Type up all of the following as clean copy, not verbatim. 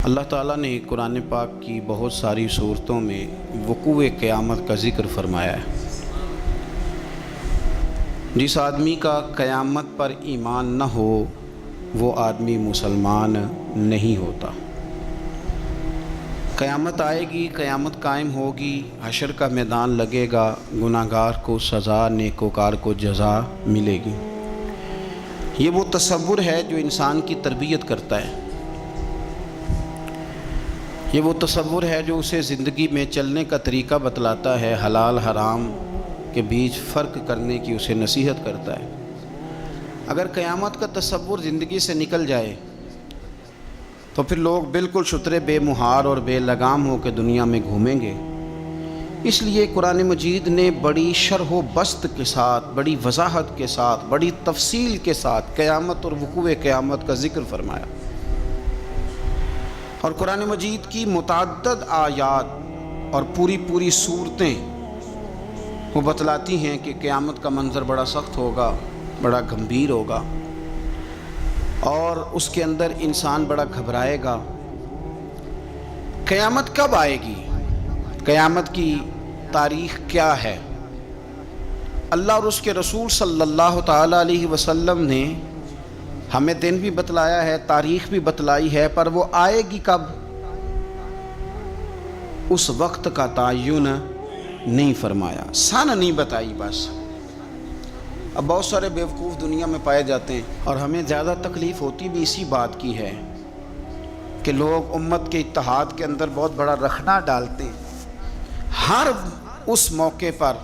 اللہ تعالیٰ نے قرآن پاک کی بہت ساری صورتوں میں وقوع قیامت کا ذکر فرمایا ہے۔ جس آدمی کا قیامت پر ایمان نہ ہو وہ آدمی مسلمان نہیں ہوتا۔ قیامت آئے گی، قیامت قائم ہوگی، حشر کا میدان لگے گا، گناہگار کو سزا، نیکوکار کو جزا ملے گی۔ یہ وہ تصور ہے جو انسان کی تربیت کرتا ہے، یہ وہ تصور ہے جو اسے زندگی میں چلنے کا طریقہ بتلاتا ہے، حلال حرام کے بیچ فرق کرنے کی اسے نصیحت کرتا ہے۔ اگر قیامت کا تصور زندگی سے نکل جائے تو پھر لوگ بالکل شترے بے مہار اور بے لگام ہو کے دنیا میں گھومیں گے۔ اس لیے قرآن مجید نے بڑی شرح و بسط کے ساتھ، بڑی وضاحت کے ساتھ، بڑی تفصیل کے ساتھ قیامت اور وقوع قیامت کا ذکر فرمایا۔ اور قرآن مجید کی متعدد آیات اور پوری صورتیں وہ بتلاتی ہیں کہ قیامت کا منظر بڑا سخت ہوگا، بڑا گمبھیر ہوگا، اور اس کے اندر انسان بڑا گھبرائے گا۔ قیامت کب آئے گی؟ قیامت کی تاریخ کیا ہے؟ اللہ اور اس کے رسول صلی اللہ تعالیٰ علیہ وسلم نے ہمیں دن بھی بتلایا ہے، تاریخ بھی بتلائی ہے، پر وہ آئے گی کب اس وقت کا تعین نہیں فرمایا، سن نہیں بتائی بس۔ اب بہت سارے بیوقوف دنیا میں پائے جاتے ہیں، اور ہمیں زیادہ تکلیف ہوتی بھی اسی بات کی ہے کہ لوگ امت کے اتحاد کے اندر بہت بڑا رخنہ ڈالتے ہیں ہر اس موقع پر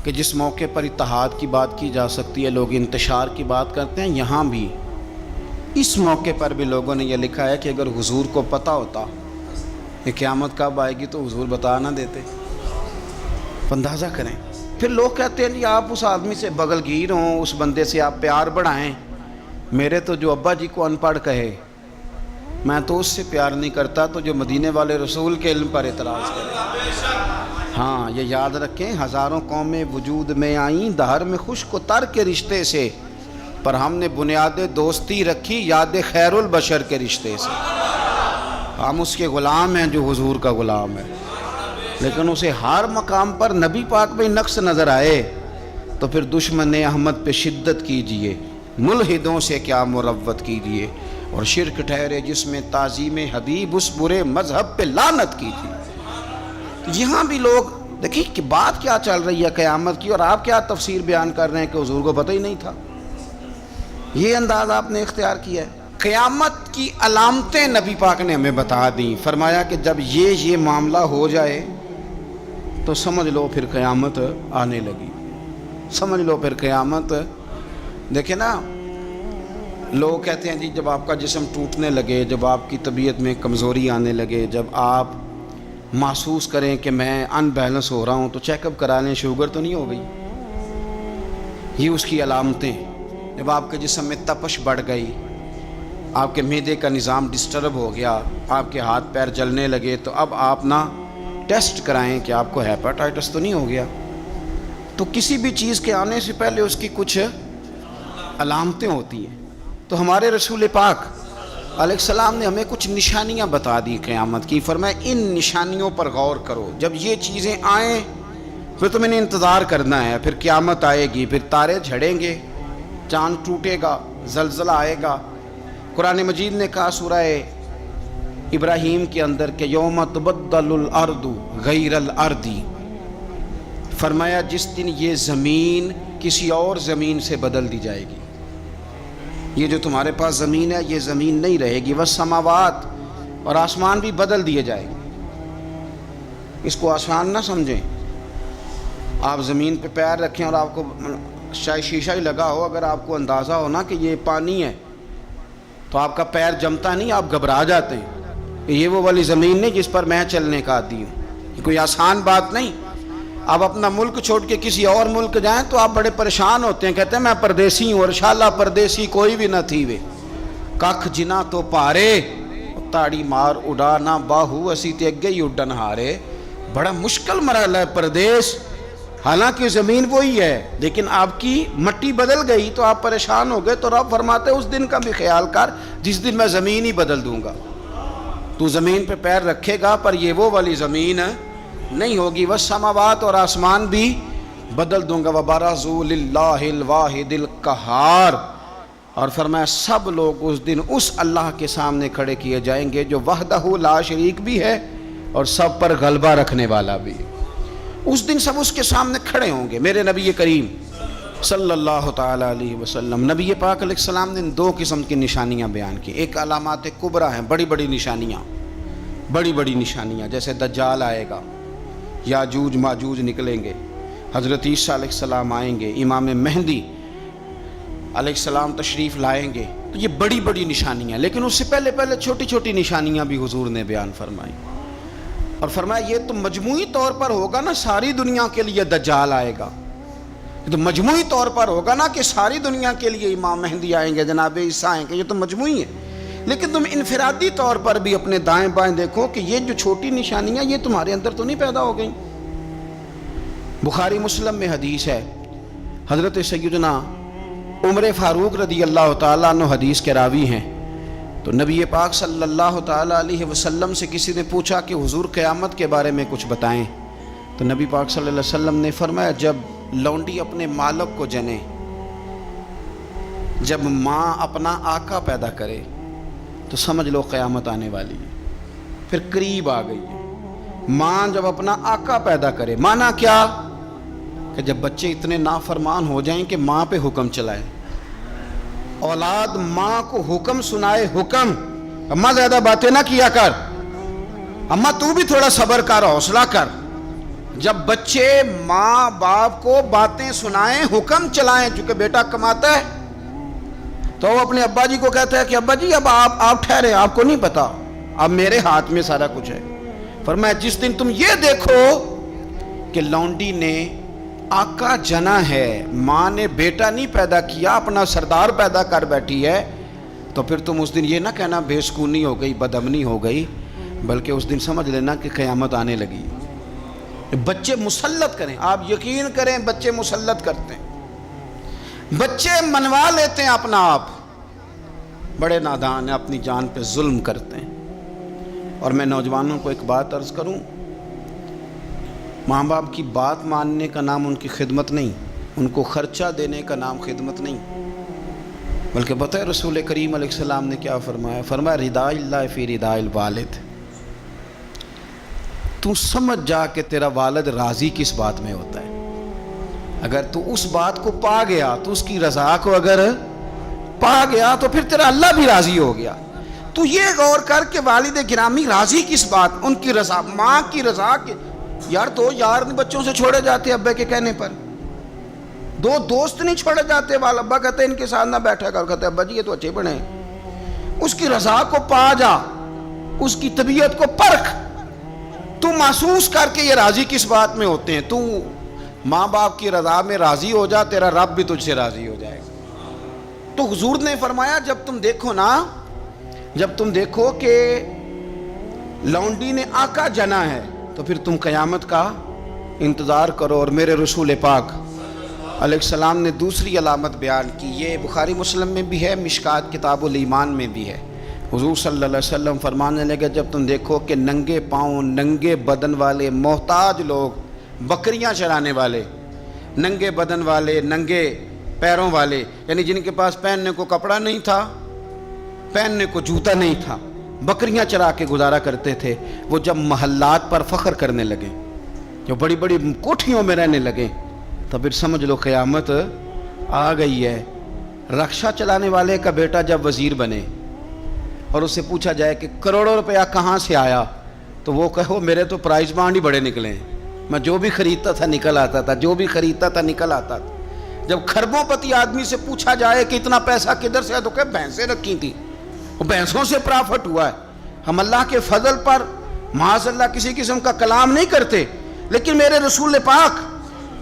کہ جس موقع پر اتحاد کی بات کی جا سکتی ہے، لوگ انتشار کی بات کرتے ہیں۔ یہاں بھی اس موقع پر بھی لوگوں نے یہ لکھا ہے کہ اگر حضور کو پتہ ہوتا کہ قیامت کب آئے گی تو حضور بتا نہ دیتے۔ اندازہ کریں۔ پھر لوگ کہتے ہیں جی آپ اس آدمی سے بغل گیر ہوں، اس بندے سے آپ پیار بڑھائیں۔ میرے تو جو ابا جی کو ان پڑھ کہے میں تو اس سے پیار نہیں کرتا تو جو مدینے والے رسول کے علم پر اعتراض کرے۔ ہاں یہ یاد رکھیں، ہزاروں قومیں وجود میں آئیں دہر میں خشک و تر کے رشتے سے، پر ہم نے بنیاد دوستی رکھی یاد خیر البشر کے رشتے سے۔ ہم اس کے غلام ہیں جو حضور کا غلام ہے، لیکن اسے ہر مقام پر نبی پاک میں نقص نظر آئے تو پھر دشمن احمد پہ شدت کیجئے، ملحدوں سے کیا مروت کیجئے، اور شرک ٹھہرے جس میں تعظیم حبیب اس برے مذہب پہ لعنت کیجئے۔ یہاں بھی لوگ دیکھیں کہ بات کیا چل رہی ہے قیامت کی، اور آپ کیا تفسیر بیان کر رہے ہیں کہ حضور کو پتہ ہی نہیں تھا۔ یہ انداز آپ نے اختیار کیا ہے۔ قیامت کی علامتیں نبی پاک نے ہمیں بتا دیں، فرمایا کہ جب یہ معاملہ ہو جائے تو سمجھ لو پھر قیامت آنے لگی، سمجھ لو پھر قیامت۔ دیکھیں نا، لوگ کہتے ہیں جی جب آپ کا جسم ٹوٹنے لگے، جب آپ کی طبیعت میں کمزوری آنے لگے، جب آپ محسوس کریں کہ میں ان بیلنس ہو رہا ہوں تو چیک اپ کرا لیں، شوگر تو نہیں ہو گئی۔ یہ اس کی علامتیں۔ جب آپ کے جسم میں تپش بڑھ گئی، آپ کے معدے کا نظام ڈسٹرب ہو گیا، آپ کے ہاتھ پیر جلنے لگے، تو اب آپ نہ ٹیسٹ کرائیں کہ آپ کو ہیپاٹائٹس تو نہیں ہو گیا۔ تو کسی بھی چیز کے آنے سے پہلے اس کی کچھ علامتیں ہوتی ہیں۔ تو ہمارے رسول پاک علیہ السلام نے ہمیں کچھ نشانیاں بتا دی قیامت کی، فرمایا ان نشانیوں پر غور کرو، جب یہ چیزیں آئیں پھر تمہیں نے انتظار کرنا ہے، پھر قیامت آئے گی، پھر تارے جھڑیں گے، چاند ٹوٹے گا، زلزلہ آئے گا۔ قرآن مجید نے کہا سورہ ابراہیم کے اندر کہ یوم تبدل الارض غیر الارض، فرمایا جس دن یہ زمین کسی اور زمین سے بدل دی جائے گی۔ یہ جو تمہارے پاس زمین ہے یہ زمین نہیں رہے گی، والسماوات، اور آسمان بھی بدل دیے جائیں گے۔ اس کو آسان نہ سمجھیں۔ آپ زمین پہ پیر رکھیں اور آپ کو شاید شیشہ ہی لگا ہو، اگر آپ کو اندازہ ہو نا کہ یہ پانی ہے تو آپ کا پیر جمتا نہیں، آپ گھبرا جاتے ہیں کہ یہ وہ والی زمین نہیں جس پر میں چلنے کا عادی ہوں۔ یہ کوئی آسان بات نہیں۔ آپ اپنا ملک چھوڑ کے کسی اور ملک جائیں تو آپ بڑے پریشان ہوتے ہیں، کہتے ہیں میں پردیسی ہوں، اور انشاءاللہ پردیسی کوئی بھی نہ تھی وے ککھ جنا تو پارے تاڑی مار اڑا نہ باہو اسی تے اگے ہی اڈن ہارے۔ بڑا مشکل مرحلہ ہے پردیس، حالانکہ زمین وہی ہے، لیکن آپ کی مٹی بدل گئی تو آپ پریشان ہو گئے۔ تو رب فرماتے اس دن کا بھی خیال کر جس دن میں زمین ہی بدل دوں گا۔ تو زمین پہ پیر رکھے گا پر یہ وہ والی زمین نہیں ہوگی، والسماوات اور آسمان بھی بدل دوں گا، وبرزوا للہ الواحد القہار، اور فرمایا سب لوگ اس دن اس اللہ کے سامنے کھڑے کیے جائیں گے جو وحدہ لا شریک بھی ہے اور سب پر غلبہ رکھنے والا بھی۔ اس دن سب اس کے سامنے کھڑے ہوں گے۔ میرے نبی کریم صلی اللہ تعالیٰ علیہ وسلم، نبی پاک علیہ السلام نے دو قسم کی نشانیاں بیان کی۔ ایک علامات کبریٰ ہیں، بڑی بڑی نشانیاں، جیسے دجال آئے گا، یاجوج ماجوج نکلیں گے، حضرت عیسیٰ علیہ السلام آئیں گے، امام مہدی علیہ السلام تشریف لائیں گے، تو یہ بڑی بڑی نشانیاں۔ لیکن اس سے پہلے چھوٹی چھوٹی نشانیاں بھی حضور نے بیان فرمائی، اور فرمایا یہ تو مجموعی طور پر ہوگا نا، ساری دنیا کے لیے دجال آئے گا، یہ تو مجموعی طور پر ہوگا نا کہ ساری دنیا کے لیے امام مہدی آئیں گے، جناب عیسیٰ آئیں گے، یہ تو مجموعی ہے۔ لیکن تم انفرادی طور پر بھی اپنے دائیں بائیں دیکھو کہ یہ جو چھوٹی نشانیاں یہ تمہارے اندر تو نہیں پیدا ہو گئیں۔ بخاری مسلم میں حدیث ہے، حضرت سیدنا عمر فاروق رضی اللہ تعالیٰ عنہ حدیث کے راوی ہیں، تو نبی پاک صلی اللہ تعالیٰ علیہ وسلم سے کسی نے پوچھا کہ حضور قیامت کے بارے میں کچھ بتائیں، تو نبی پاک صلی اللہ علیہ وسلم نے فرمایا جب لونڈی اپنے مالک کو جنے، جب ماں اپنا آقا پیدا کرے تو سمجھ لو قیامت آنے والی ہے، پھر قریب آ گئی ہے۔ ماں جب اپنا آقا پیدا کرے، مانا کیا کہ جب بچے اتنے نافرمان ہو جائیں کہ ماں پہ حکم چلائے، اولاد ماں کو حکم سنائے، حکم اماں زیادہ باتیں نہ کیا کر، اماں تو بھی تھوڑا صبر کر، حوصلہ کر۔ جب بچے ماں باپ کو باتیں سنائیں، حکم چلائیں، چونکہ بیٹا کماتا ہے تو وہ اپنے ابا جی کو کہتا ہے کہ ابا جی اب آپ ٹھہرے، آپ کو نہیں پتا، اب میرے ہاتھ میں سارا کچھ ہے۔ فرمایا جس دن تم یہ دیکھو کہ لونڈی نے آقا جنا ہے، ماں نے بیٹا نہیں پیدا کیا، اپنا سردار پیدا کر بیٹھی ہے، تو پھر تم اس دن یہ نہ کہنا بے سکونی ہو گئی، بدامنی ہو گئی، بلکہ اس دن سمجھ لینا کہ قیامت آنے لگی۔ بچے مسلط کریں، آپ یقین کریں بچے مسلط کرتے ہیں، بچے منوا لیتے ہیں اپنا آپ، بڑے نادان ہیں، اپنی جان پہ ظلم کرتے ہیں۔ اور میں نوجوانوں کو ایک بات عرض کروں، ماں باپ کی بات ماننے کا نام ان کی خدمت نہیں، ان کو خرچہ دینے کا نام خدمت نہیں، بلکہ بتائے رسول کریم علیہ السلام نے کیا فرمایا؟ فرمایا رضا اللہ فی رضا الوالد، تو سمجھ جا کہ تیرا والد راضی کس بات میں ہوتا ہے۔ اگر تو اس بات کو پا گیا، تو اس کی رضا کو اگر پا گیا تو پھر تیرا اللہ بھی راضی ہو گیا۔ تو یہ غور کر کہ والد گرامی راضی کس بات، ان کی رضا، ماں کی رضا کے یار دو یار بچوں سے چھوڑے جاتے ابے کے کہنے پر، دو دوست نہیں چھوڑے جاتے، وال ابا کہتے ہیں ان کے ساتھ نہ بیٹھا کر، کہتے ہیں ابا جی یہ تو اچھے بنے ہیں۔ اس کی رضا کو پا جا، اس کی طبیعت کو پرکھ، تو محسوس کر کے یہ راضی کس بات میں ہوتے ہیں۔ تو ماں باپ کی رضا میں راضی ہو جا، تیرا رب بھی تجھ سے راضی ہو جائے گا۔ تو حضور نے فرمایا جب تم دیکھو نا، جب تم دیکھو کہ لونڈی نے آقا جنا ہے تو پھر تم قیامت کا انتظار کرو۔ اور میرے رسول پاک علیہ السلام نے دوسری علامت بیان کی، یہ بخاری مسلم میں بھی ہے، مشکات کتاب الایمان میں بھی ہے۔ حضور صلی اللہ علیہ وسلم فرمانے لگے جب تم دیکھو کہ ننگے پاؤں، ننگے بدن والے محتاج لوگ، بکریاں چرانے والے، ننگے بدن والے، ننگے پیروں والے، یعنی جن کے پاس پہننے کو کپڑا نہیں تھا، پہننے کو جوتا نہیں تھا، بکریاں چرا کے گزارا کرتے تھے، وہ جب محلات پر فخر کرنے لگے، جو بڑی بڑی کوٹھیوں میں رہنے لگے، تو پھر سمجھ لو قیامت آ گئی ہے۔ رکشہ چلانے والے کا بیٹا جب وزیر بنے اور اس سے پوچھا جائے کہ کروڑوں روپیہ کہاں سے آیا، تو وہ کہو میرے تو پرائز بانڈ ہی بڑے نکلے ہیں، میں جو بھی خریدتا تھا نکل آتا تھا، جو بھی خریدتا تھا نکل آتا تھا۔ جب خربوں پتی آدمی سے پوچھا جائے کہ اتنا پیسہ کدھر سے ہے، تو کہ بھینسیں رکھی تھیں، وہ بھینسوں سے پرافٹ ہوا ہے۔ ہم اللہ کے فضل پر معاذ اللہ کسی قسم کا کلام نہیں کرتے، لیکن میرے رسول پاک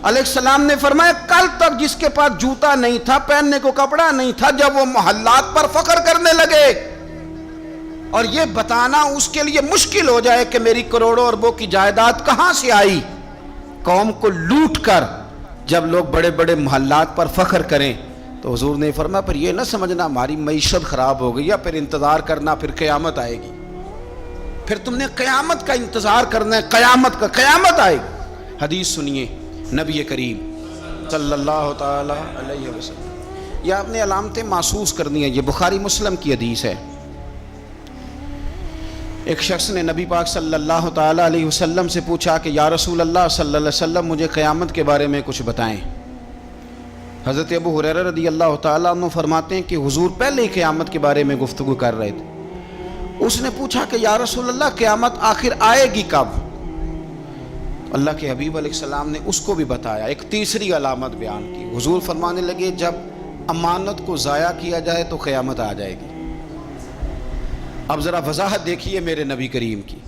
علیہ السلام نے فرمایا کل تک جس کے پاس جوتا نہیں تھا، پہننے کو کپڑا نہیں تھا، جب وہ محلات پر فخر کرنے لگے اور یہ بتانا اس کے لیے مشکل ہو جائے کہ میری کروڑوں اربوں کی جائیداد کہاں سے آئی، قوم کو لوٹ کر جب لوگ بڑے بڑے محلات پر فخر کریں، تو حضور نے فرمایا پھر یہ نہ سمجھنا ہماری معیشت خراب ہو گئی، یا پھر انتظار کرنا پھر قیامت آئے گی۔ پھر تم نے قیامت کا انتظار کرنا ہے، قیامت آئے گی۔ حدیث سنیے نبی کریم صلی اللہ تعالی علیہ وسلم، یہ آپ نے علامتیں محسوس کرنی ہے، یہ بخاری مسلم کی حدیث ہے۔ ایک شخص نے نبی پاک صلی اللہ تعالی علیہ وسلم سے پوچھا کہ یا رسول اللہ صلی اللہ علیہ وسلم مجھے قیامت کے بارے میں کچھ بتائیں۔ حضرت ابو ہریرہ رضی اللہ تعالیٰ عنہ فرماتے ہیں کہ حضور پہلے ہی قیامت کے بارے میں گفتگو کر رہے تھے۔ اس نے پوچھا کہ یا رسول اللہ قیامت آخر آئے گی کب؟ اللہ کے حبیب علیہ السلام نے اس کو بھی بتایا، ایک تیسری علامت بیان کی۔ حضور فرمانے لگے جب امانت کو ضائع کیا جائے تو قیامت آ جائے گی۔ اب ذرا وضاحت دیکھیے میرے نبی کریم کی،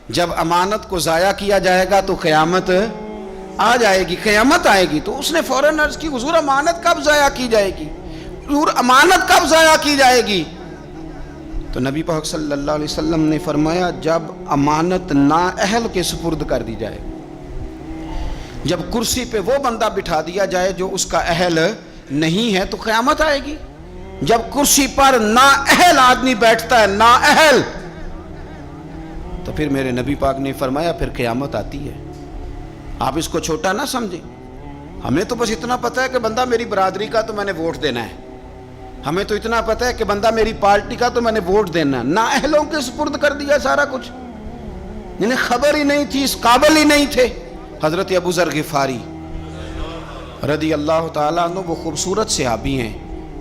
جب امانت کو ضائع کیا جائے گا تو قیامت آ جائے گی، قیامت آئے گی۔ تو اس نے فوراً عرض کی حضور امانت کب ضائع کی جائے گی؟ حضور امانت کب ضائع کی جائے گی؟ تو نبی پاک صلی اللہ علیہ وسلم نے فرمایا جب امانت نااہل کے سپرد کر دی جائے، جب کرسی پہ وہ بندہ بٹھا دیا جائے جو اس کا اہل نہیں ہے تو قیامت آئے گی۔ جب کرسی پر نااہل آدمی بیٹھتا ہے، نااہل، تو پھر میرے نبی پاک نے فرمایا پھر قیامت آتی ہے۔ آپ اس کو چھوٹا نہ سمجھیں، ہمیں تو بس اتنا پتہ ہے کہ بندہ میری برادری کا تو میں نے ووٹ دینا ہے، ہمیں تو اتنا پتہ ہے کہ بندہ میری پارٹی کا تو میں نے ووٹ دینا ہے۔ نااہلوں کے سپرد کر دیا سارا کچھ، جنہیں خبر ہی نہیں تھی، اس قابل ہی نہیں تھے۔ حضرت ابو ذر غفاری رضی اللہ تعالیٰ عنہ وہ خوبصورت صحابی ہیں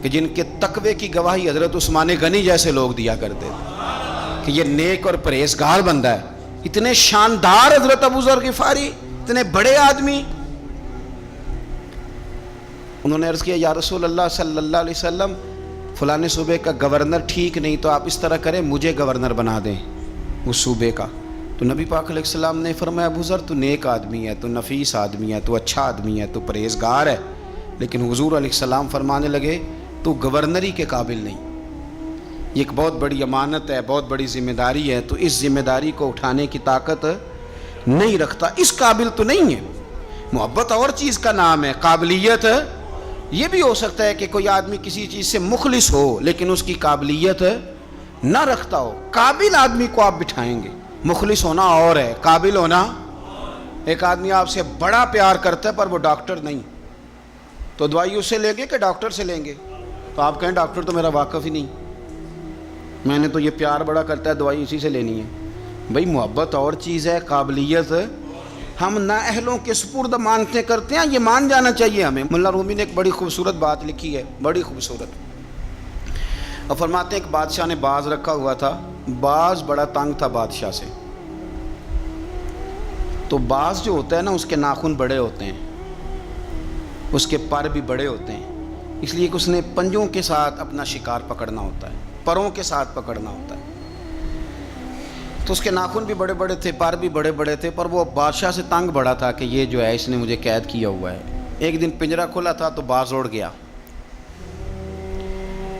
کہ جن کے تقوی کی گواہی حضرت عثمان غنی جیسے لوگ دیا کرتے تھے کہ یہ نیک اور پرہیزگار بندہ ہے۔ اتنے شاندار حضرت ابو ذر غفاری، اتنے بڑے آدمی۔ انہوں نے عرض کیا یا رسول اللہ صلی اللہ علیہ وسلم فلانے صوبے کا گورنر ٹھیک نہیں، تو آپ اس طرح کریں مجھے گورنر بنا دیں اس صوبے کا۔ تو نبی پاک علیہ السلام نے فرمایا ابو ذر تو نیک آدمی ہے، تو نفیس آدمی ہے، تو اچھا آدمی ہے، تو پرہیزگار ہے، لیکن حضور علیہ السلام فرمانے لگے تو گورنری کے قابل نہیں۔ یہ ایک بہت بڑی امانت ہے، بہت بڑی ذمہ داری ہے، تو اس ذمہ داری کو اٹھانے کی طاقت نہیں رکھتا، اس قابل تو نہیں ہے۔ محبت اور چیز کا نام ہے، قابلیت یہ بھی ہو سکتا ہے کہ کوئی آدمی کسی چیز سے مخلص ہو لیکن اس کی قابلیت نہ رکھتا ہو۔ قابل آدمی کو آپ بٹھائیں گے، مخلص ہونا اور ہے، قابل ہونا۔ ایک آدمی آپ سے بڑا پیار کرتا ہے پر وہ ڈاکٹر نہیں، تو دوائی اس سے لیں گے کہ ڈاکٹر سے لیں گے؟ تو آپ کہیں ڈاکٹر تو میرا واقف ہی نہیں، میں نے تو یہ پیار بڑا کرتا ہے دوائی اسی سے لینی ہے۔ بھئی محبت اور چیز ہے، قابلیت ہم نااہلوں کے سپرد مانتے کرتے ہیں، یہ مان جانا چاہیے ہمیں۔ ملا رومی نے ایک بڑی خوبصورت بات لکھی ہے، بڑی خوبصورت، اور فرماتے ہیں ایک بادشاہ نے باز رکھا ہوا تھا، باز بڑا تنگ تھا بادشاہ سے۔ تو باز جو ہوتا ہے نا اس کے ناخن بڑے ہوتے ہیں، اس کے پر بھی بڑے ہوتے ہیں، اس لیے کہ اس نے پنجوں کے ساتھ اپنا شکار پکڑنا ہوتا ہے، پروں کے ساتھ پکڑنا ہوتا ہے۔ تو اس کے ناخن بھی بڑے بڑے تھے، پر بھی بڑے بڑے تھے، پر وہ بادشاہ سے تنگ بڑا تھا کہ یہ جو ہے اس نے مجھے قید کیا ہوا ہے۔ ایک دن پنجرا کھلا تھا تو باز اڑ گیا،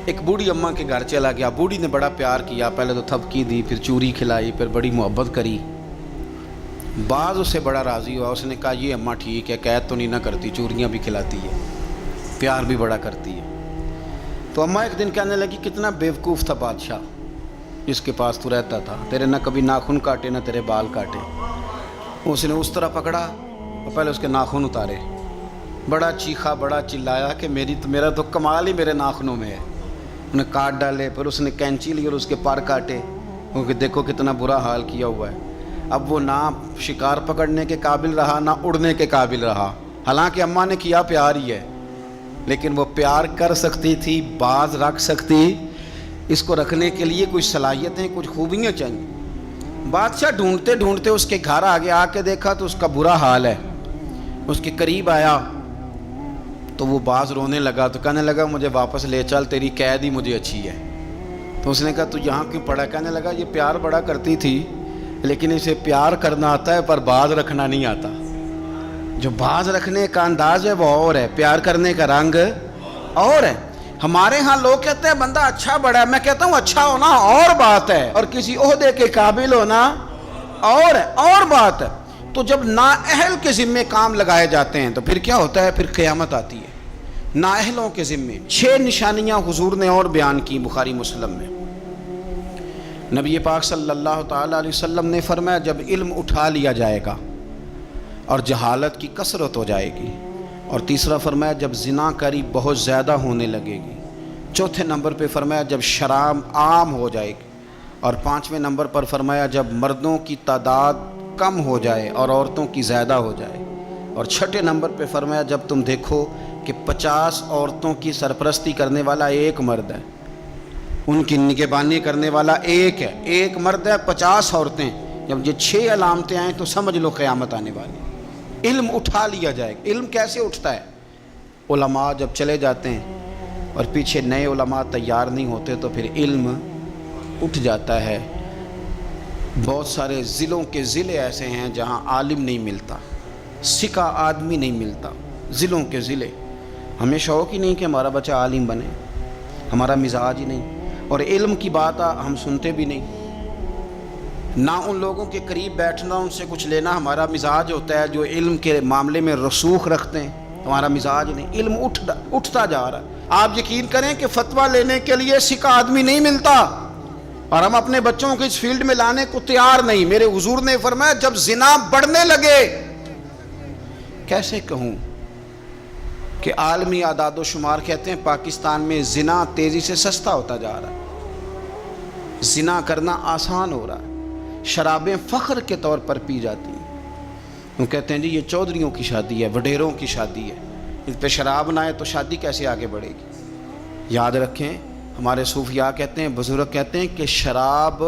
ایک بوڑھی اماں کے گھر چلا گیا۔ بوڑھی نے بڑا پیار کیا، پہلے تو تھپکی دی، پھر چوری کھلائی، پھر بڑی محبت کری۔ باز اس سے بڑا راضی ہوا، اس نے کہا یہ اماں ٹھیک ہے، قید تو نہیں نہ کرتی، چوریاں بھی کھلاتی ہے، پیار بھی بڑا کرتی ہے۔ تو اماں ایک دن کہنے لگی کتنا بیوقوف تھا بادشاہ جس کے پاس تو رہتا تھا، تیرے نہ کبھی ناخن کاٹے نہ تیرے بال کاٹے۔ اس نے اس طرح پکڑا اور پہلے اس کے ناخن اتارے، بڑا چیخا، بڑا چلایا کہ میرا تو کمال ہی میرے ناخنوں میں ہے۔ انہیں کاٹ ڈالے، پھر اس نے کینچی لی اور اس کے پر کاٹے، کیونکہ دیکھو کتنا برا حال کیا ہوا ہے۔ اب وہ نہ شکار پکڑنے کے قابل رہا نہ اڑنے کے قابل رہا، حالانکہ اماں نے کیا پیار ہی ہے، لیکن وہ پیار کر سکتی تھی، باز رکھ سکتی، اس کو رکھنے کے لیے کچھ صلاحیتیں، کچھ خوبیاں چاہیے۔ بادشاہ ڈھونڈتے ڈھونڈتے اس کے گھر آگے آ کے دیکھا تو اس کا برا حال ہے، اس کے قریب آیا تو وہ باز رونے لگا، تو کہنے لگا مجھے واپس لے چل، تیری قید ہی مجھے اچھی ہے۔ تو اس نے کہا تو یہاں کیوں پڑا؟ کہنے لگا یہ پیار بڑا کرتی تھی لیکن اسے پیار کرنا آتا ہے پر باز رکھنا نہیں آتا۔ جو باز رکھنے کا انداز ہے وہ اور ہے، پیار کرنے کا رنگ اور ہے۔ ہمارے ہاں لوگ کہتے ہیں بندہ اچھا بڑا ہے، میں کہتا ہوں اچھا ہونا اور بات ہے اور کسی عہدے کے قابل ہونا اور ہے، اور بات ہے۔ تو جب نااہل کے ذمے کام لگائے جاتے ہیں تو پھر کیا ہوتا ہے؟ پھر قیامت آتی ہے نااہلوں کے ذمے۔ 6 نشانیاں حضور نے اور بیان کی بخاری مسلم میں۔ نبی پاک صلی اللہ تعالیٰ علیہ وسلم نے فرمایا جب علم اٹھا لیا جائے گا اور جہالت کی کثرت ہو جائے گی، اور تیسرا فرمایا جب زنا کاری بہت زیادہ ہونے لگے گی، چوتھے نمبر پہ فرمایا جب شراب عام ہو جائے گی، اور پانچویں نمبر پر فرمایا جب مردوں کی تعداد کم ہو جائے اور عورتوں کی زیادہ ہو جائے، اور چھٹے نمبر پہ فرمایا جب تم دیکھو کہ 50 عورتوں کی سرپرستی کرنے والا ایک مرد ہے، ان کی نگہبانی کرنے والا ایک ہے، ایک مرد ہے 50 عورتیں، جب یہ 6 علامتیں آئیں تو سمجھ لو قیامت آنے والی۔ علم اٹھا لیا جائے گا۔ علم کیسے اٹھتا ہے؟ علماء جب چلے جاتے ہیں اور پیچھے نئے علماء تیار نہیں ہوتے تو پھر علم اٹھ جاتا ہے۔ بہت سارے ضلعوں کے ضلع ایسے ہیں جہاں عالم نہیں ملتا، سکہ آدمی نہیں ملتا، ضلعوں کے ضلع۔ ہمیں شوق ہی نہیں کہ ہمارا بچہ عالم بنے، ہمارا مزاج ہی نہیں، اور علم کی بات ہم سنتے بھی نہیں، نہ ان لوگوں کے قریب بیٹھنا ان سے کچھ لینا ہمارا مزاج ہوتا ہے جو علم کے معاملے میں رسوخ رکھتے ہیں، ہمارا مزاج نہیں۔ علم اٹھتا جا رہا ہے۔ آپ یقین کریں کہ فتویٰ لینے کے لیے سکہ آدمی نہیں ملتا، اور ہم اپنے بچوں کو اس فیلڈ میں لانے کو تیار نہیں۔ میرے حضور نے فرمایا جب زنا بڑھنے لگے، کیسے کہوں کہ عالمی اعداد و شمار کہتے ہیں پاکستان میں زنا تیزی سے سستا ہوتا جا رہا ہے، زنا کرنا آسان ہو رہا ہے، شرابیں فخر کے طور پر پی جاتی ہیں۔ وہ کہتے ہیں جی یہ چودھریوں کی شادی ہے، وڈیروں کی شادی ہے، اس پہ شراب نہ آئے تو شادی کیسے آگے بڑھے گی؟ یاد رکھیں، ہمارے صوفیاء کہتے ہیں، بزرگ کہتے ہیں کہ شراب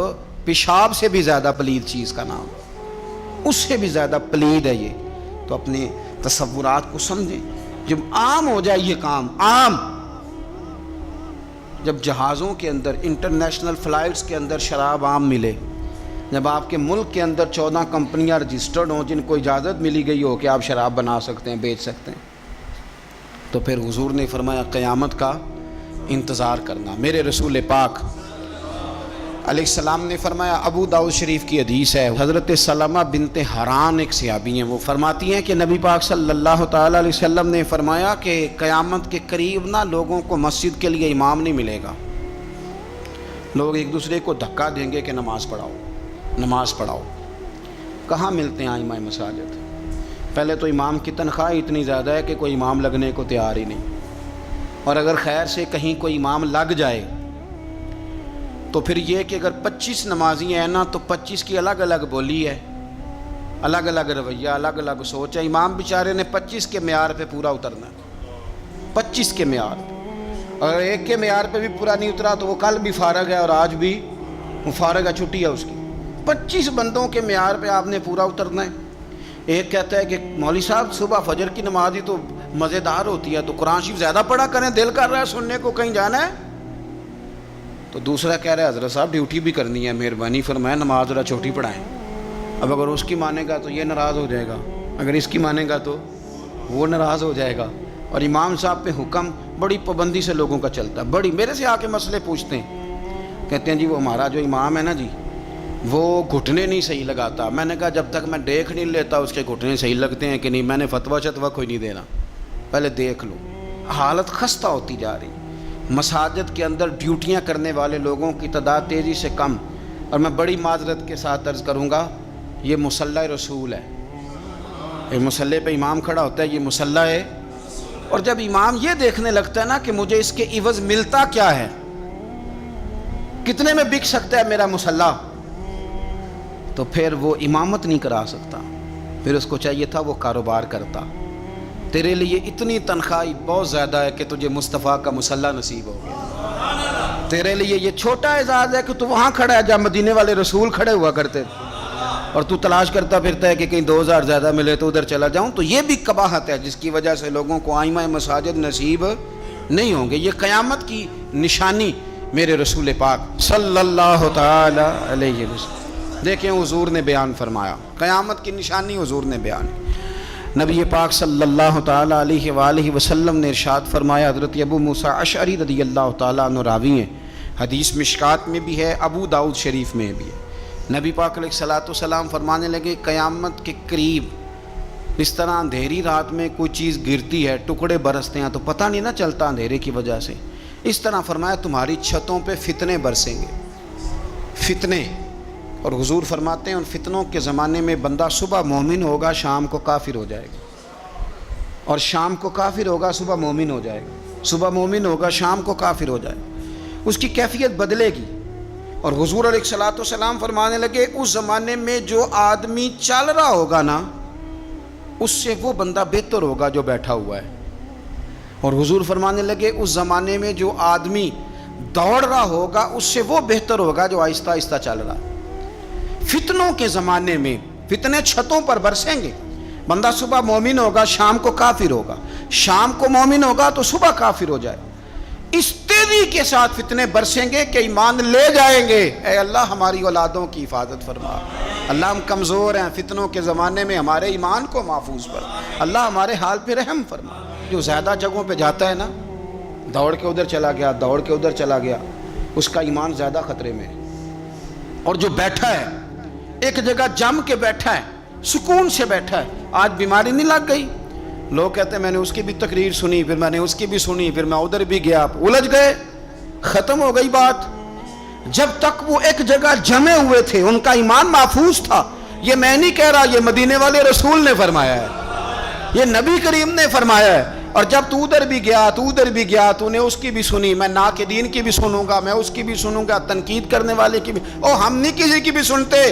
پیشاب سے بھی زیادہ پلید چیز کا نام ہے، اس سے بھی زیادہ پلید ہے یہ۔ تو اپنے تصورات کو سمجھیں۔ جب عام ہو جائے یہ کام، عام، جب جہازوں کے اندر، انٹرنیشنل فلائٹس کے اندر شراب عام ملے، جب آپ کے ملک کے اندر 14 کمپنیاں رجسٹرڈ ہوں جن کو اجازت ملی گئی ہو کہ آپ شراب بنا سکتے ہیں، بیچ سکتے ہیں، تو پھر حضور نے فرمایا قیامت کا انتظار کرنا۔ میرے رسول پاک علیہ السلام نے فرمایا، ابو داؤد شریف کی حدیث ہے، حضرت سلمہ بنت حران ایک صحابی ہیں، وہ فرماتی ہیں کہ نبی پاک صلی اللہ تعالیٰ علیہ وسلم نے فرمایا کہ قیامت کے قریب نہ لوگوں کو مسجد کے لیے امام نہیں ملے گا، لوگ ایک دوسرے کو دھکا دیں گے کہ نماز پڑھاؤ، نماز پڑھاؤ۔ کہاں ملتے ہیں ائمہ مساجد؟ پہلے تو امام کی تنخواہ اتنی زیادہ ہے کہ کوئی امام لگنے کو تیار ہی نہیں، اور اگر خیر سے کہیں کوئی امام لگ جائے تو پھر یہ کہ اگر 25 نمازی ہیں نا تو 25 کی الگ الگ بولی ہے، الگ الگ رویہ، الگ الگ سوچ ہے۔ امام بیچارے نے 25 کے معیار پہ پورا اترنا ہے، 25 کے معیار پہ۔ اگر ایک کے معیار پہ بھی پورا نہیں اترا تو وہ کل بھی فارغ ہے اور آج بھی وہ فارغ ہے، چھٹی ہے اس کی۔ 25 بندوں کے معیار پہ آپ نے پورا اترنا ہے۔ ایک کہتا ہے کہ مولوی صاحب صبح فجر کی نماز ہی تو مزیدار ہوتی ہے، تو قرآن شریف زیادہ پڑھا کریں، دل کر رہا ہے سننے کو، کہیں جانا ہے۔ تو دوسرا کہہ رہا ہے حضرت صاحب ڈیوٹی بھی کرنی ہے، مہربانی فرمائیں نماز ذرا چھوٹی پڑھائیں۔ اب اگر اس کی مانے گا تو یہ ناراض ہو جائے گا، اگر اس کی مانے گا تو وہ ناراض ہو جائے گا۔ اور امام صاحب پہ حکم بڑی پابندی سے لوگوں کا چلتا ہے، بڑی۔ میرے سے آ کے مسئلے پوچھتے ہیں، کہتے ہیں جی وہ ہمارا جو امام ہے نا جی وہ گھٹنے نہیں صحیح لگاتا۔ میں نے کہا جب تک میں دیکھ نہیں لیتا اس کے گھٹنے صحیح لگتے ہیں کہ نہیں، میں نے فتویٰ کوئی نہیں دینا، پہلے دیکھ لو۔ حالت خستہ ہوتی جا رہی، مساجد کے اندر ڈیوٹیاں کرنے والے لوگوں کی تعداد تیزی سے کم۔ اور میں بڑی معذرت کے ساتھ عرض کروں گا، یہ مصلی رسول ہے، یہ مصلی پہ امام کھڑا ہوتا ہے، یہ مصلی ہے۔ اور جب امام یہ دیکھنے لگتا ہے نا کہ مجھے اس کے عوض ملتا کیا ہے، کتنے میں بک سکتا ہے میرا مصلی، تو پھر وہ امامت نہیں کرا سکتا، پھر اس کو چاہیے تھا وہ کاروبار کرتا۔ تیرے لیے اتنی تنخواہ بہت زیادہ ہے کہ تجھے مصطفیٰ کا مصلی نصیب ہو گیا۔ تیرے لیے یہ چھوٹا اعزاز ہے کہ تو وہاں کھڑا ہے جہاں مدینے والے رسول کھڑے ہوا کرتے تھے، اور تو تلاش کرتا پھرتا ہے کہ کہیں 2000 زیادہ ملے تو ادھر چلا جاؤں۔ تو یہ بھی قباحت ہے جس کی وجہ سے لوگوں کو ائمہ مساجد نصیب نہیں ہوں گے۔ یہ قیامت کی نشانی میرے رسول پاک صلی اللہ تعالی علیہ وسلم، دیکھیں حضور نے بیان فرمایا، قیامت کی نشانی حضور نے بیان۔ نبی پاک صلی اللہ تعالی علیہ وآلہ وسلم نے ارشاد فرمایا، حضرت ابو موسیٰ اشعری رضی اللہ تعالیٰ عنہ راوی ہیں، حدیث مشکات میں بھی ہے، ابو داؤد شریف میں بھی ہے۔ نبی پاک علیہ الصلوۃ والسلام فرمانے لگے قیامت کے قریب اس طرح اندھیری رات میں کوئی چیز گرتی ہے، ٹکڑے برستے ہیں تو پتہ نہیں نہ چلتا اندھیرے کی وجہ سے، اس طرح فرمایا تمہاری چھتوں پہ فتنے برسیں گے، فتنے، اور حضور فرماتے ہیں ان فتنوں کے زمانے میں بندہ صبح مومن ہوگا شام کو کافر ہو جائے گا، اور شام کو کافر ہوگا صبح مومن ہو جائے گا، صبح مومن ہوگا شام کو کافر ہو جائے گا، اس کی کیفیت بدلے گی۔ اور حضور علیہ الصلوۃ والسلام فرمانے لگے اس زمانے میں جو آدمی چل رہا ہوگا نا اس سے وہ بندہ بہتر ہوگا جو بیٹھا ہوا ہے، اور حضور فرمانے لگے اس زمانے میں جو آدمی دوڑ رہا ہوگا اس سے وہ بہتر ہوگا جو آہستہ آہستہ چل رہا ہے۔ فتنوں کے زمانے میں فتنے چھتوں پر برسیں گے، بندہ صبح مومن ہوگا شام کو کافر ہوگا، شام کو مومن ہوگا تو صبح کافر ہو جائے، اس تیزی کے ساتھ فتنے برسیں گے کہ ایمان لے جائیں گے۔ اے اللہ ہماری اولادوں کی حفاظت فرما، اللہ ہم کمزور ہیں، فتنوں کے زمانے میں ہمارے ایمان کو محفوظ فرما، اللہ ہمارے حال پہ رحم فرما۔ جو زیادہ جگہوں پہ جاتا ہے نا، دوڑ کے ادھر چلا گیا، دوڑ کے ادھر چلا گیا، اس کا ایمان زیادہ خطرے میں ہے۔ اور جو بیٹھا ہے ایک جگہ جم کے بیٹھا ہے، سکون سے بیٹھا ہے، آج بیماری نہیں لگ گئی، لوگ کہتے ہیں میں نے اس کی بھی تقریر سنی، پھر میں نے اس کی بھی سنی، پھر میں ادھر بھی گیا، الجھ گئے، ختم ہو گئی بات۔ جب تک وہ ایک جگہ جمے ہوئے تھے ان کا ایمان محفوظ تھا۔ یہ میں نہیں کہہ رہا، یہ مدینے والے رسول نے فرمایا ہے، یہ نبی کریم نے فرمایا ہے۔ اور جب تو ادھر بھی گیا، تو ادھر بھی گیا، تو نے اس کی بھی سنی، میں ناقدین کی بھی سنوں گا، میں اس کی بھی سنوں گا، تنقید کرنے والے کی بھی، او ہم نہیں کسی کی بھی سنتے۔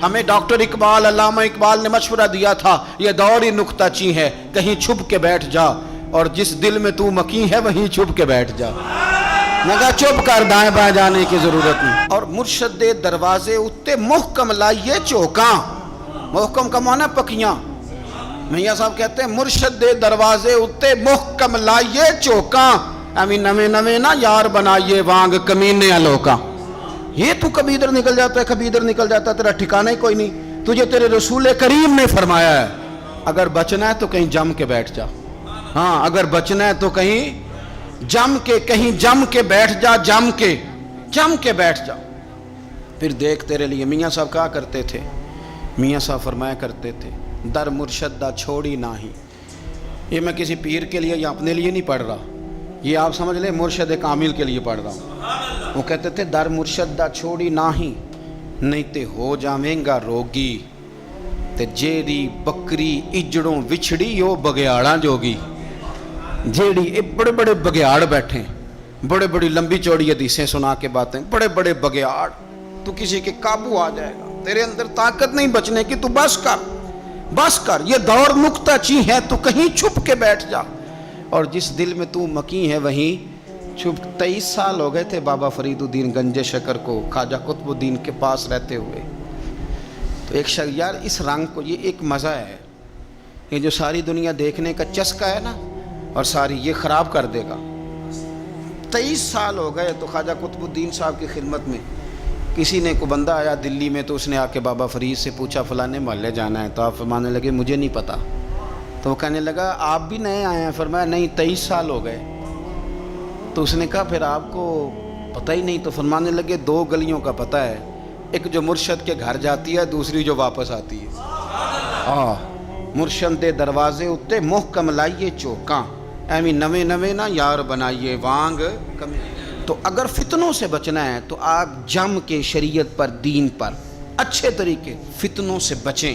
ہمیں ڈاکٹر اقبال، علامہ اقبال نے مشورہ دیا تھا، یہ دور ہی نکتہ چیں ہے، کہیں چھپ کے بیٹھ جا، اور جس دل میں تو مکیں ہے وہیں چھپ کے بیٹھ جا۔ میں کہا چپ کر، دائیں بائیں جانے کی ضرورت نہیں۔ اور مرشد دے دروازے اتے محکم لائیے چوکاں، محکم کا معنی پکیاں، میاں صاحب کہتے ہیں مرشد دے دروازے اتے محکم لائیے چوکاں، ایویں نویں نویں نہ یار بنائیے وانگ کمینے لوکاں۔ یہ تو کبھی ادھر نکل جاتا ہے، کبھی ادھر نکل جاتا ہے، تیرا ٹھکانہ ہی کوئی نہیں۔ تجھے تیرے رسول کریم نے فرمایا ہے اگر بچنا ہے تو کہیں جم کے بیٹھ جا، ہاں اگر بچنا ہے تو کہیں جم کے بیٹھ جا، جم کے بیٹھ جا۔ پھر دیکھ تیرے لیے میاں صاحب کہا کرتے تھے، میاں صاحب فرمایا کرتے تھے در مرشد دا چھوڑی ناہی۔ یہ میں کسی پیر کے لیے یا اپنے لیے نہیں پڑھ رہا، یہ آپ سمجھ لیں مرشد کامل کے لیے پڑھ رہا ہوں۔ وہ کہتے تھے در مرشد دا چھوڑی ناہی، نہیں تے ہو جاویں گا روگی، تے جیڑی بکری اجڑوں وچھڑی یو بگیاڑاں جوگی۔ جیڑی بڑے بڑے بگیاڑ بیٹھے، بڑے بڑی لمبی چوڑی حدیثیں سنا کے باتیں، بڑے بڑے بگیاڑ، تو کسی کے قابو آ جائے گا، تیرے اندر طاقت نہیں بچنے کی، تو بس کر، یہ دور نکتہ چیں ہے، تو کہیں چھپ کے بیٹھ جا، اور جس دل میں تو مکیں ہے وہیں چھپ۔ 23 سال ہو گئے تھے بابا فرید الدین گنج شکر کو خواجہ قطب الدین کے پاس رہتے ہوئے۔ تو ایک شخص، یار اس رنگ کو، یہ ایک مزہ ہے، یہ جو ساری دنیا دیکھنے کا چسکا ہے نا، اور ساری یہ خراب کر دے گا۔ 23 سال ہو گئے تو خواجہ قطب الدین صاحب کی خدمت میں کسی نے کو بندہ آیا دلی میں، تو اس نے آ کے بابا فرید سے پوچھا فلانے محلے جانا ہے، تو آپ فرمانے لگے مجھے نہیں پتا۔ تو وہ کہنے لگا آپ بھی نئے آئے ہیں؟ فرمایا نہیں 23 سال ہو گئے۔ تو اس نے کہا پھر آپ کو پتہ ہی نہیں؟ تو فرمانے لگے 2 گلیوں کا پتہ ہے، ایک جو مرشد کے گھر جاتی ہے، دوسری جو واپس آتی ہے۔ مرشد دے دروازے اتے محکم لائیے چوکاں، ایویں نویں نویں نہ یار بنائیے وانگ کمی۔ تو اگر فتنوں سے بچنا ہے تو آپ جم کے شریعت پر، دین پر اچھے طریقے، فتنوں سے بچیں،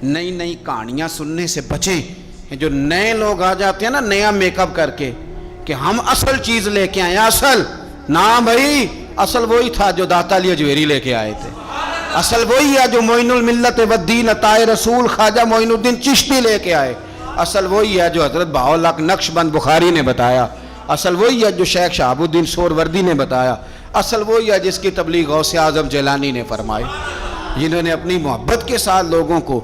نئی نئی کہانیاں سننے سے بچیں۔ جو نئے لوگ آ جاتے ہیں نا نیا میک اپ کر کے کہ ہم اصل چیز لے کے آئے ہیں، اصل نہ بھائی، اصل وہی تھا جو داتا علی اجویری لے کے آئے تھے، اصل وہی ہے جو معین الملت والدین عطائے رسول خواجہ معین الدین چشتی لے کے آئے، اصل وہی ہے جو حضرت بہاءالحق نقشبند بخاری نے بتایا، اصل وہی ہے جو شیخ شہاب الدین سہروردی نے بتایا، اصل وہی ہے جس کی تبلیغ غوث اعظم جیلانی نے فرمائی، جنہوں نے اپنی محبت کے ساتھ لوگوں کو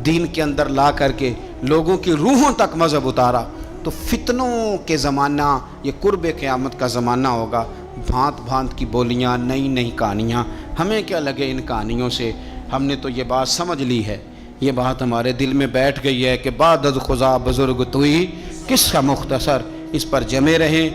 دین کے اندر لا کر کے لوگوں کی روحوں تک مذہب اتارا۔ تو فتنوں کے زمانہ، یہ قرب قیامت کا زمانہ ہوگا، بھانت بھانت کی بولیاں، نئی نئی کہانیاں، ہمیں کیا لگے ان کہانیوں سے، ہم نے تو یہ بات سمجھ لی ہے، یہ بات ہمارے دل میں بیٹھ گئی ہے کہ بعد از خدا بزرگ توئی قصہ مختصر، اس پر جمے رہیں۔